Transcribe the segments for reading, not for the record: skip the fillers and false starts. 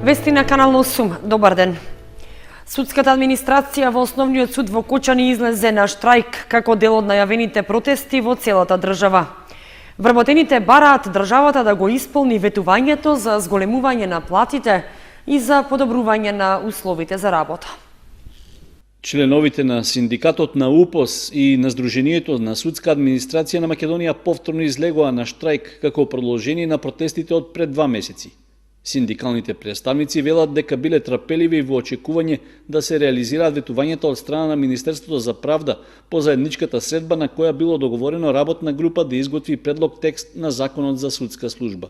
Вести на Канал 8. Добар ден. Судската администрација во Основниот суд во Кочани излезе на штрајк како дел од најавените протести во целата држава. Вработените бараат државата да го исполни ветувањето за зголемување на платите и за подобрување на условите за работа. Членовите на Синдикатот на УПОС и на Сдруженијето на судска администрација на Македонија повторно излегоа на штрајк како продолжение на протестите од пред 2 месеци. Синдикалните представници велат дека биле трпеливи во очекување да се реализираат ветувањата од страна на Министерството за правда по заедничката средба на која било договорено работна група да изготви предлог текст на Законот за судска служба.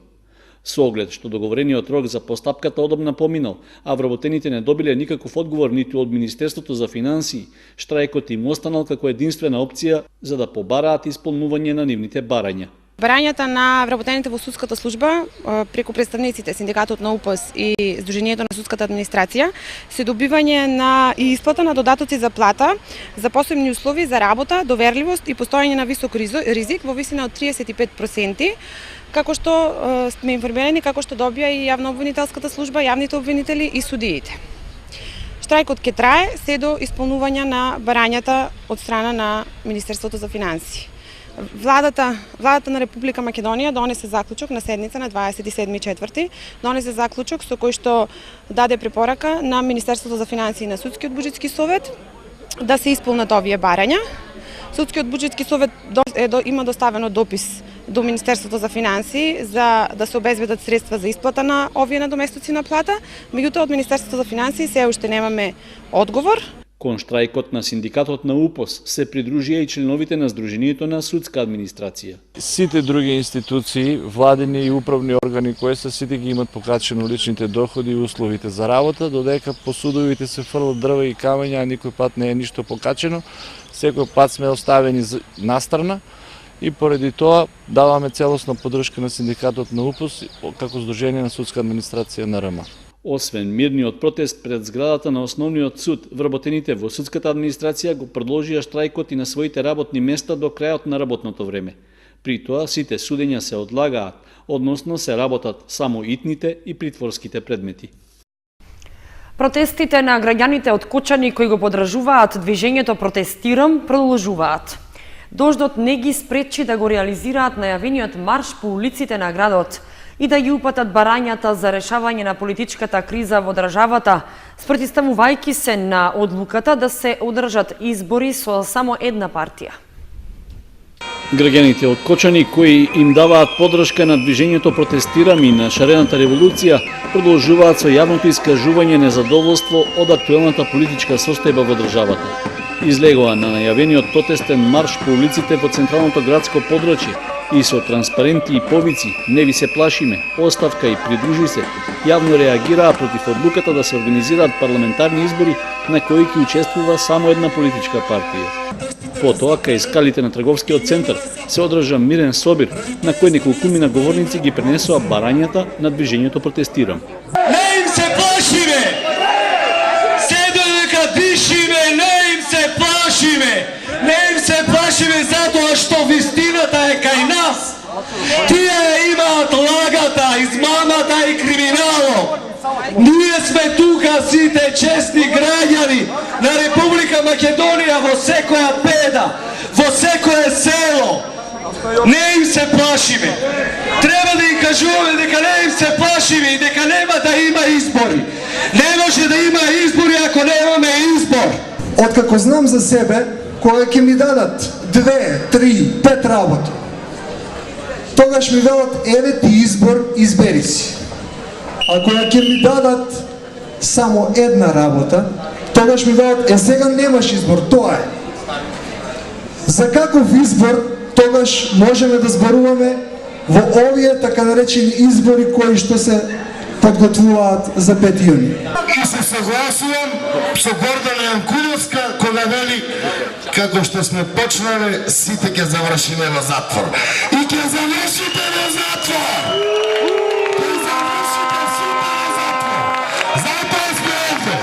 Со оглед што договорениот рок за постапката одамна поминал, а вработените не добиле никаков одговор ниту од Министерството за финансии, штрајкот им останал како единствена опција за да побараат исполнување на нивните барања. Барањата на вработените во судската служба преку представниците Синдикатот на УПОС и Сдруженијето на судската администрација се добивање на и исплата на додатоци за плата, за посебни услови за работа, доверливост и постојање на висок ризик во висина од 35%, како што сме информирани, како што добија и јавнообвинителската служба, јавните обвинители и судиите. Штрајкот ќе трае се до исполнување на барањата од страна на Министерството за финансии. Владата на Република Македонија донесе заклучок на седница на 27.4. Донесе заклучок со кој што даде препорака на Министерството за финансии и на Судскиот буџетски совет да се исполнат овие барања. Судскиот буџетски совет има доставено допис до Министерството за финансии за да се обезбедат средства за исплата на овие надоместоци на плата, меѓутоа од Министерството за финансии се уште немаме одговор. Кон штрајкот на Синдикатот на УПОС се придружија и членовите на Сдруженијето на судска администрација. Сите други институции, владени и управни органи кои се сите ги имат покачено личните доходи и условите за работа, додека по судовите се фрлат дрва и камења, а никој пат не е ништо покачено, секој пат сме оставени настрана и поради тоа даваме целосна поддршка на Синдикатот на УПОС како Сдружение на судска администрација на РМ. Освен мирниот протест пред зградата на Основниот суд, вработените во судската администрација го продолжија штрајкот и на своите работни места до крајот на работното време. При тоа сите судења се одлагаат, односно се работат само итните и притворските предмети. Протестите на граѓаните од Кочани кои го поддржуваат движењето Протестирам продолжуваат. Дождот не ги спречи да го реализираат најавениот марш по улиците на градот и да ги упатат барањата за решавање на политичката криза во државата, спротивставувајќи се на одлуката да се одржат избори со само една партија. Граѓаните од Кочани кои им даваат поддршка на движењето Протестирам и на шарената револуција продолжуваат со јавното искажување незадоволство од актуелната политичка состојба во државата. Излегоа на најавениот протестен марш по улиците во централното градско подрачје и со транспаренти и повици "Не ви се плашиме", "Оставка" и "Придружи се", јавно реагираа против одлуката да се организираат парламентарни избори на кои ќе учествува само една политичка партија. Потоа, кај скалите на трговскиот центар се одржа мирен собир на кој неколкумина говорници ги пренесоа барањата на движењето Протестирам. Не им се плашиме! Се додека дишиме, не им се плашиме! Не им се плашиме затоа што вистината е кај нас. Тие имаат лагата, измамата и криминалот. Ние сме тука сите честни граѓани на Република Македонија во секоја педа, во секое село. Не им се плашиме. Треба да им кажуваме дека не им се плашиме и дека нема да има избори. Не може да има избори ако немаме избор. Откако знам за себе, кога ќе ми дадат 2, 3, 5 работи, тогаш ми велат еве ти избор, избери си. А кога ќе ми дадат само една работа, тогаш ми велат сега немаш избор, тоа е. За каков избор тогаш можеме да зборуваме во овие така наречени избори кои што се подготвуваат за 5 јуни. И се согласувам со Гордана Јанкуловска кога вели како што сме почнале, сите ќе завршиме во затвор. И ќе завршите во затвор! Ќе завршите сите во затвор! Затоа сме овде!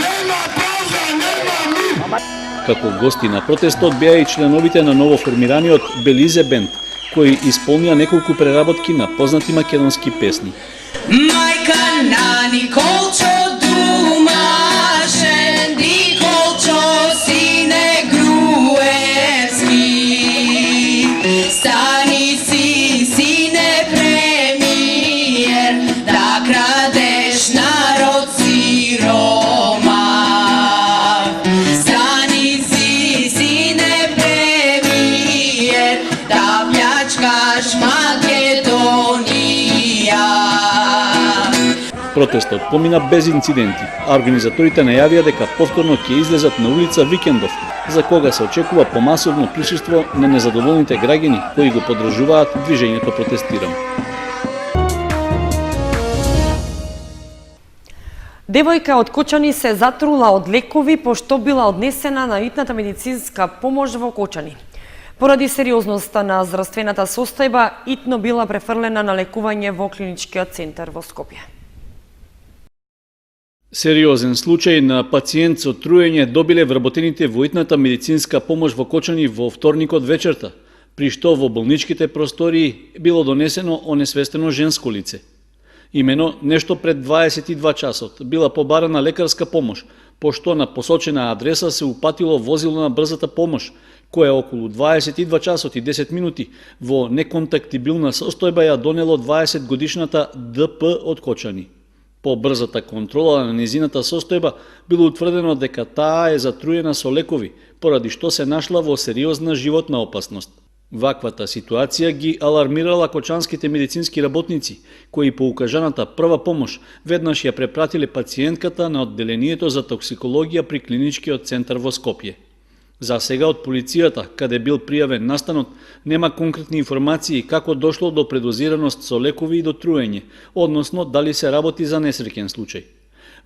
Нема правда, нема мир! Како гости на протестот беа и членовите на новоформираниот Белизе бенд, кои исполнија неколку преработки на познати македонски песни. Мајка на Никола Протестот помина без инциденти, а организаторите најавија дека повторно ќе излезат на улица викендов, за кога се очекува помасовно присуство на незадоволните граѓани кои го поддржуваат движењето Протестирам. Девојка од Кочани се затрула од лекови пошто била однесена на итната медицинска помош во Кочани. Поради сериозноста на здравствената состојба, итно била префрлена на лекување во клиничкиот центар во Скопје. Сериозен случај на пациент со труење добиле вработените во итната медицинска помош во Кочани во вторникот вечерта, при што во болничките простории било донесено онесвестено женско лице. Имено нешто пред 22 часот била побарана лекарска помош, пошто на посочена адреса се упатило возило на брзата помош, кое околу 22 часот и 10 минути во неконтактибилна состојба ја донело 20 годишната ДП од Кочани. По брзата контрола на незината состојба било утврдено дека таа е затруена со лекови, поради што се нашла во сериозна животна опасност. Ваквата ситуација ги алармирала кочанските медицински работници, кои по укажаната прва помош веднаш ја препратиле пациентката на одделението за токсикологија при клиничкиот центар во Скопје. За сега од полицијата, каде бил пријавен настанот, нема конкретни информации како дошло до предозираност со лекови и до труење, односно дали се работи за несреќен случај.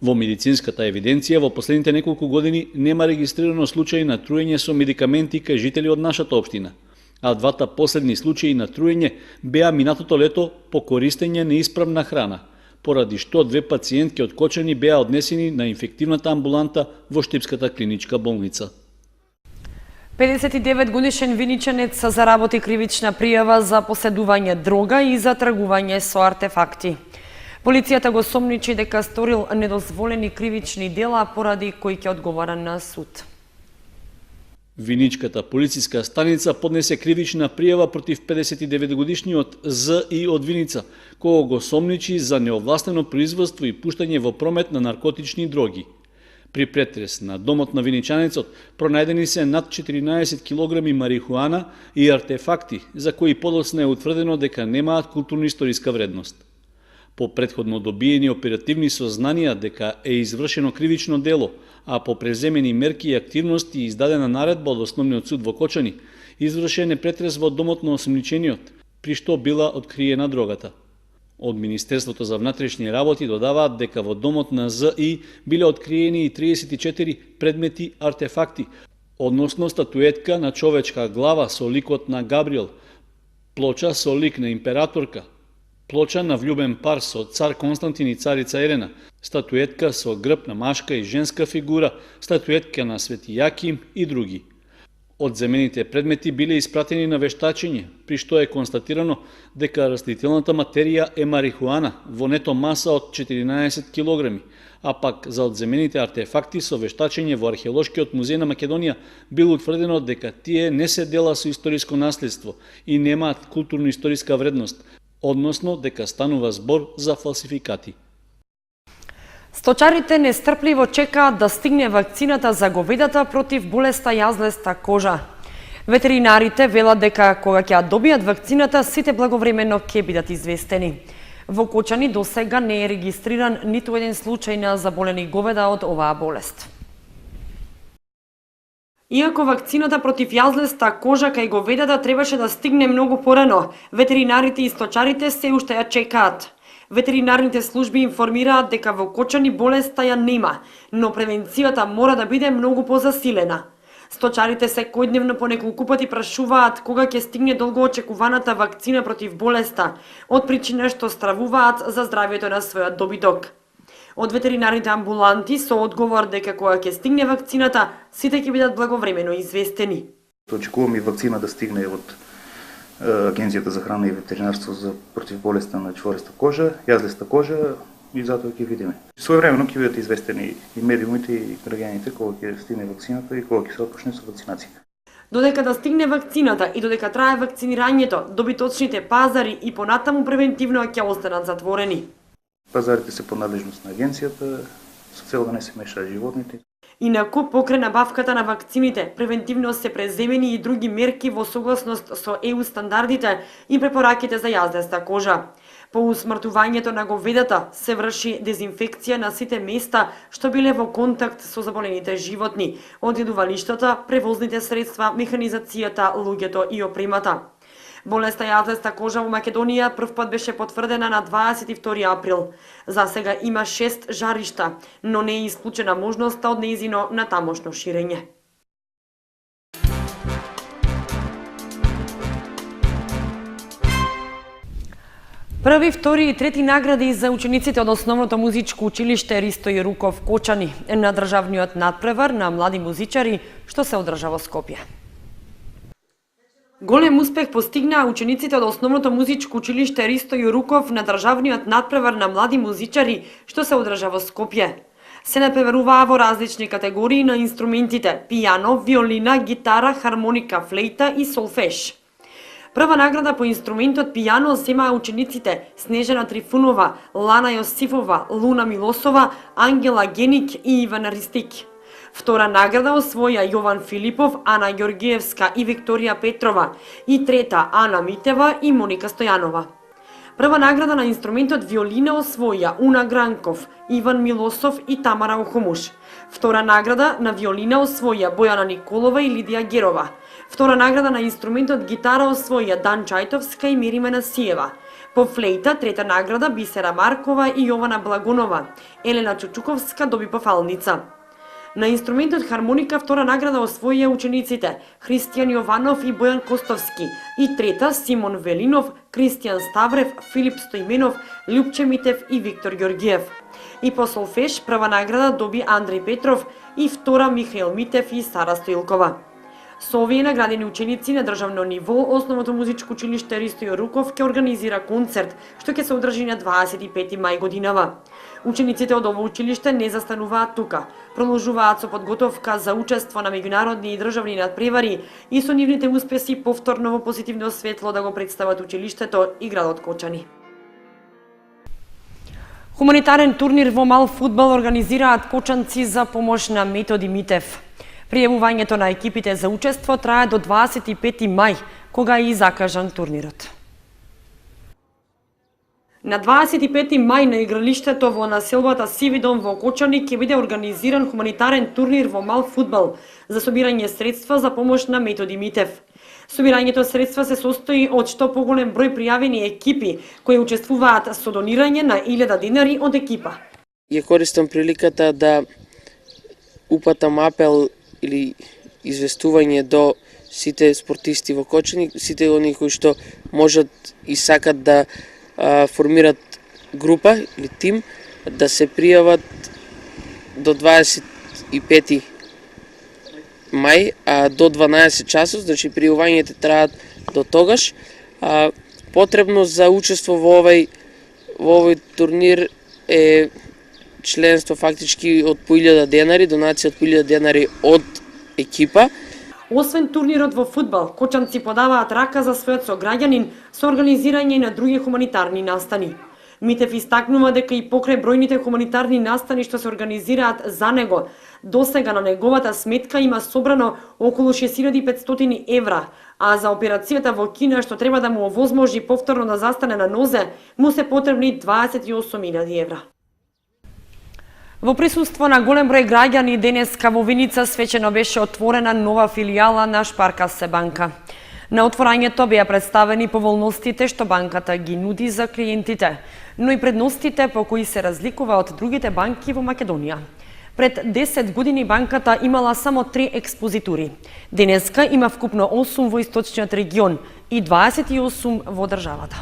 Во медицинската евиденција во последните неколку години нема регистрирано случај на труење со медикаменти кај жители од нашата општина, а двата последни случаи на труење беа минатото лето по користење неисправна храна, поради што две пациентки од Кочани беа однесени на инфективната амбуланта во Штипската клиничка болница. 59 годишен виничанец заработи кривична пријава за поседување дрога и за тргување со артефакти. Полицијата го сомничи дека сторил недозволени кривични дела поради кои ќе одговара на суд. Виничката полициска станица поднесе кривична пријава против 59 годишниот З.И. од Виница, кого го сомничи за неовластено производство и пуштање во промет на наркотични дроги. При претрес на домот на виничанецот пронајдени се над 14 килограми марихуана и артефакти, за кои подоцна е утврдено дека немаат културно-историска вредност. По претходно добиени оперативни сознанија дека е извршено кривично дело, а по преземени мерки и активности издадена наредба од Основниот суд во Кочани, извршен е претрес во домот на осомничениот, при што била откриена дрогата. Од Министерството за внатрешни работи додаваат дека во домот на З.И. биле откриени и 34 предмети артефакти, односно статуетка на човечка глава со ликот на Габриел, плоча со лик на императорка, плоча на влюбен пар со цар Константин и царица Елена, статуетка со грб на машка и женска фигура, статуетка на Свети Јаким и други. Одземените предмети биле испратени на вештачење, при што е констатирано дека растителната материја е марихуана во нето маса од 14 килограми, а пак за одземените артефакти со вештачење во Археолошкиот музеј на Македонија било утврдено дека тие не се дела со историско наследство и немаат културно-историска вредност, односно дека станува збор за фалсификати. Сточарите нестрпливо чекаат да стигне вакцината за говедата против болеста јазлеста кожа. Ветеринарите велат дека кога ќе ја добијат вакцината, сите благовремено ќе бидат известени. Во Кочани до сега не е регистриран ниту еден случај на заболени говеда од оваа болест. Иако вакцината против јазлеста кожа кај говедата требаше да стигне многу порано, ветеринарите и сточарите се уште ја чекаат. Ветеринарните служби информираат дека во Кочани болеста ја нема, но превенцијата мора да биде многу позасилена. Сточарите секојдневно по неколку пати прашуваат кога ќе стигне долгоочекуваната вакцина против болеста, од причина што стравуваат за здравјето на својот добиток. Од ветеринарните амбуланти со одговор дека кога ќе стигне вакцината, сите ќе бидат благовремено известени. Очекуваме вакцина да стигне од Агенцијата за храна и ветеринарство за против болеста на чвореста кожа, јазлеста кожа и затоа ќе видиме. Своевремено ќе бидат известени и медиумите и граѓаните кога ќе стигне вакцината и кога ќе се отпочне со вакцинација. Додека да стигне вакцината и додека трае вакцинирањето, добиточните пазари и понатаму превентивно ќе останат затворени. Пазарите се под надлежност на агенцијата со цел да не се мешаат животните. Инаку, покрај набавката на вакцините, превентивно се преземени и други мерки во согласност со ЕУ стандардите и препораките за јазлеста кожа. По усмртувањето на говедата се врши дезинфекција на сите места што биле во контакт со заболените животни, од јадувалиштата, превозните средства, механизацијата, луѓето и опремата. Болеста јадлеста кожа во Македонија првпат беше потврдена на 22 април. За сега има 6 жаришта, но не е исклучена можноста од нејзино натамошно ширење. Први, втори и трети награди за учениците од Основното музичко училиште Ристо Јеруков Кочани на државниот надпревар на млади музичари што се одржа во Скопје. Голем успех постигнаа учениците од Основното музичко училиште Ристо Јеруков на државниот надпревар на млади музичари што се одржа во Скопје. Се надпреваруваа во различни категории на инструментите: пијано, виолина, гитара, хармоника, флейта и солфеж. Прва награда по инструментот пијано земаа учениците Снежана Трифунова, Лана Јосифова, Луна Милосова, Ангела Геник и Ивана Ристик. Втора награда освоја Јован Филипов, Ана Ѓоргиевска и Викторија Петрова, и трета Ана Митева и Моника Стојанова. Прва награда на инструментот виолина освоја Уна Гранков, Иван Милосов и Тамара Охомуш. Втора награда на виолина освоја Бојана Николова и Лидија Герова. Втора награда на инструментот гитара освоја Дан Чајтовска и Мири Манасиева. По флейта трета награда Бисера Маркова и Јована Благонова. Елена Чучуковска доби пофалница. На инструментот хармоника втора награда освоија учениците Христијан Јованов и Бојан Костовски, и трета Симон Велинов, Кристијан Ставрев, Филип Стоименов, Љупче Митев и Виктор Ѓоргиев. И по солфеж прва награда доби Андреј Петров и втора Михаил Митев и Сара Стоилкова. Со овие наградени ученици на државно ниво, Основното музичко училиште Ристо Јеруков ќе организира концерт, што ќе се одржи на 25 мај годинава. Учениците од ово училиште не застануваат тука. Продолжуваат со подготовка за учество на меѓународни и државни надпревари и со нивните успеси повторно во позитивно светло да го представат училиштето и градот Кочани. Хуманитарен турнир во мал фудбал организираат кочанци за помош на Методи Митев. Пријавувањето на екипите за учество трае до 25 мај, кога е и закажан турнирот. На 25 мај на игралиштето во населбата Сивидон во Кочани ќе биде организиран хуманитарен турнир во мал фудбал за собирање средства за помош на Методи Митев. Собирањето средства се состои од што поголем број пријавени екипи кои учествуваат со донирање на 1000 денари од екипа. Ја користам приликата да упатам апел или известување до сите спортисти во Кочани, сите они кои што можат и сакат да формират група или тим, да се пријават до 25 мај, а до 12 часот, значи пријавувањето траат до тогаш. Потребно за учество во овој турнир е членство фактички од по 1000 денари, донација од по 1000 денари од екипа. Освен турнирот во фудбал, кочанци подаваат рака за својот сограѓанин со организирање на други хуманитарни настани. Митев истакнува дека и покрај бројните хуманитарни настани што се организираат за него, досега на неговата сметка има собрано околу 6500 евра, а за операцијата во Кина што треба да му овозможи повторно да застане на нозе, му се потребни 28.000 евра. Во присуство на голем број граѓани, денеска во Виница свечено беше отворена нова филијала на Шпаркасе банка. На отворањето беа представени поволностите што банката ги нуди за клиентите, но и предностите по кои се разликува од другите банки во Македонија. Пред 10 години банката имала само 3 експозитури. Денеска има вкупно 8 во источниот регион и 28 во државата.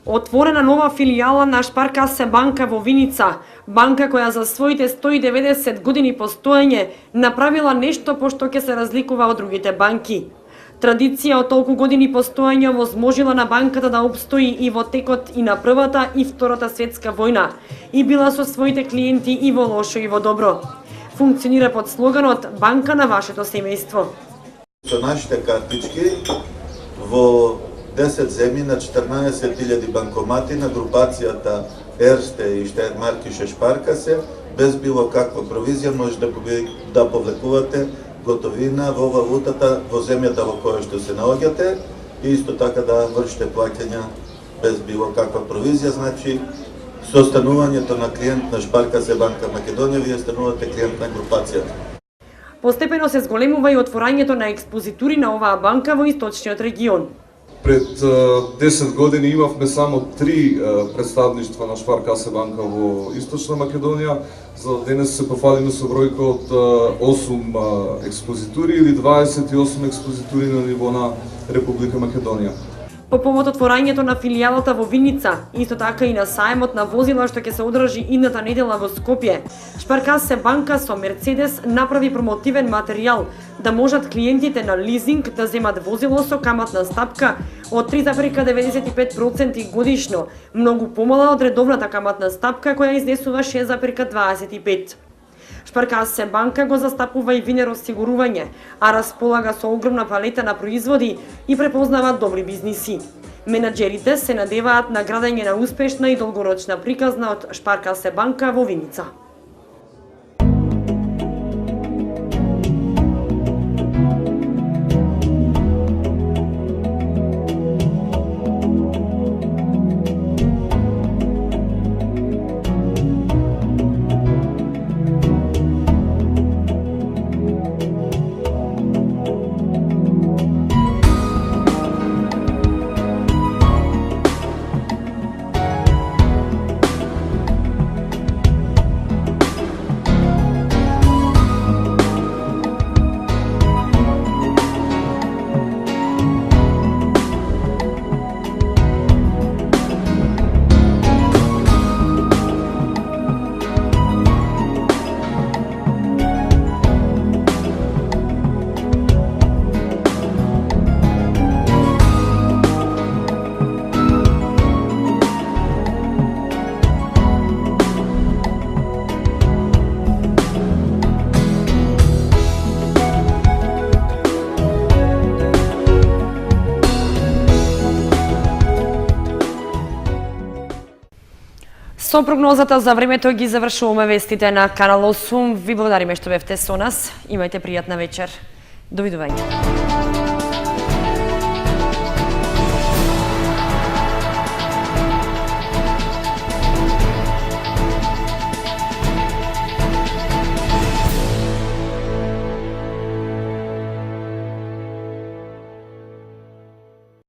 Отворена нова филијала на Шпаркасе банка во Виница, банка која за своите 190 години постоење направила нешто по што ќе се разликува од другите банки. Традиција од толку години постоење возможила на банката да опстои и во текот и на Првата и Втората светска војна и била со своите клиенти и во лошо и во добро. Функционира под слоганот "Банка на вашето семејство". Со нашите картички во 10 земји на 14.000 банкомати на групацијата Ерсте и Штајнмаркише Шпаркасе, без било каква провизија може да повлекувате готовина во валутата во земјата во која што се наоѓате и исто така да вршите плаќања без било каква провизија, значи со станувањето на клиент на Шпарка се банка Македонија, вие станувате клиент на групацијата. Постепено се зголемува и отворањето на експозитури на оваа банка во источниот регион. Пред 10 години имавме само 3 представништва на Шпаркасе банка во Источна Македонија. За денес се пофалиме со бројка од 8 експозитури или 28 експозитури на ниво на Република Македонија. По повод отворањето на филијалата во Виница, исто така и на сајмот на возила што ќе се одржи идната недела во Скопје, Шпаркасе банка со Мерцедес направи промотивен материјал да можат клиентите на лизинг да земат возило со каматна стапка од 3,95% годишно, многу помала од редовната каматна стапка која изнесува 6,25%. Шпаркасе банка го застапува и Винер осигурување, а располага со огромна палета на производи и препознава добри бизниси. Менаџерите се надеваат на градење на успешна и долгорочна приказна од Шпаркасе банка во Виница. Со прогнозата за времето ги завршуваме вестите на Канал 8. Ви благодариме што бевте со нас. Имајте пријатна вечер. Довидување.